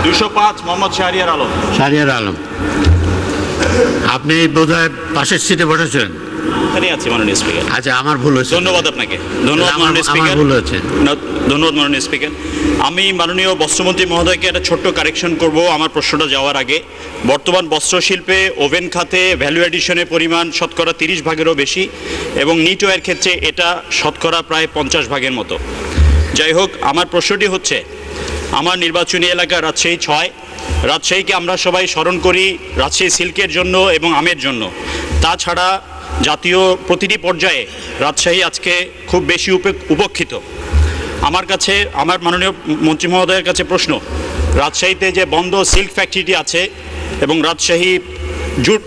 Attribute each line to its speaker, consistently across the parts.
Speaker 1: 205 মোহাম্মদ শাহরিয়ার আলম।
Speaker 2: শাহরিয়ার আলম, আপনি বোধহয় পাশের সিটে বসেছেন।
Speaker 1: এখানেই আছি মাননীয় স্পিকার।
Speaker 2: আচ্ছা, আমার ভুল হয়েছে।
Speaker 1: ধন্যবাদ আপনাকে। ধন্যবাদ
Speaker 2: আমার
Speaker 1: মাননীয় স্পিকার।
Speaker 2: ভুল হয়েছে।
Speaker 1: ধন্যবাদ মাননীয় স্পিকার। আমি মাননীয় বস্ত্রমন্ত্রী মহোদয়কে একটা ছোট্ট কারেকশন করব আমার প্রশ্নটা যাওয়ার আগে। বর্তমান বস্ত্রশিল্পে ওভেন খাতে ভ্যালু অ্যাডিশনের পরিমাণ শতকরা 30 ভাগেরও বেশি এবং নিটওয়্যার ক্ষেত্রে এটা শতকরা প্রায় 50 ভাগের মতো। যাই হোক, আমার প্রশ্নটি হচ্ছে, আমার নির্বাচনী এলাকা রাজশাহী 6। রাজশাহীকে আমরা সবাই স্মরণ করি রাজশাহী সিল্কের জন্য এবং আমের জন্য। তাছাড়া জাতীয় প্রতিটি পর্যায়ে রাজশাহী আজকে খুব বেশি উপেক্ষিত। আমার কাছে, আমার মাননীয় মন্ত্রী মহোদয়ের কাছে প্রশ্ন, রাজশাহীতে যে বন্ধ সিল্ক ফ্যাক্টরিটি আছে এবং রাজশাহী জুট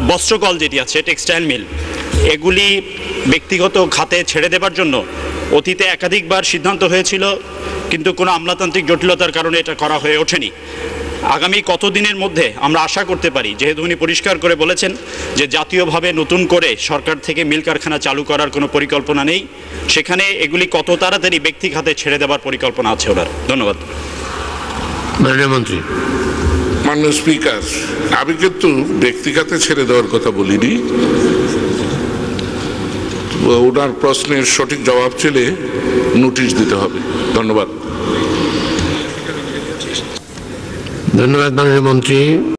Speaker 1: বস্ত্রকল যেটি আছে, টেক্সটাইল মিল, এগুলি ব্যক্তিগত খাতে ছেড়ে দেবার জন্য অতীতে একাধিকবার সিদ্ধান্ত হয়েছিল, কিন্তু কোনো আমলাতান্ত্রিক জটিলতার কারণে এটা করা হয়ে ওঠেনি। আগামী কতদিনের মধ্যে আমরা আশা করতে পারি, যেহেতু উনি পরিষ্কার করে বলেছেন যে জাতীয়ভাবে নতুন করে সরকার থেকে মিল কারখানা চালু করার কোনো পরিকল্পনা নেই, সেখানে এগুলি কত তাড়াতাড়ি ব্যক্তি খাতে ছেড়ে দেওয়ার পরিকল্পনা আছে ওনার? ধন্যবাদ।
Speaker 2: মাননীয় মন্ত্রী।
Speaker 3: মাননীয় স্পিকার, আমি কিন্তু ব্যক্তিগত ছেড়ে দেওয়ার কথা বলিনি। ওনার প্রশ্নের সঠিক জবাব চেলে নোটিশ দিতে হবে। ধন্যবাদ।
Speaker 2: ধন্যবাদ মাননীয় মন্ত্রী।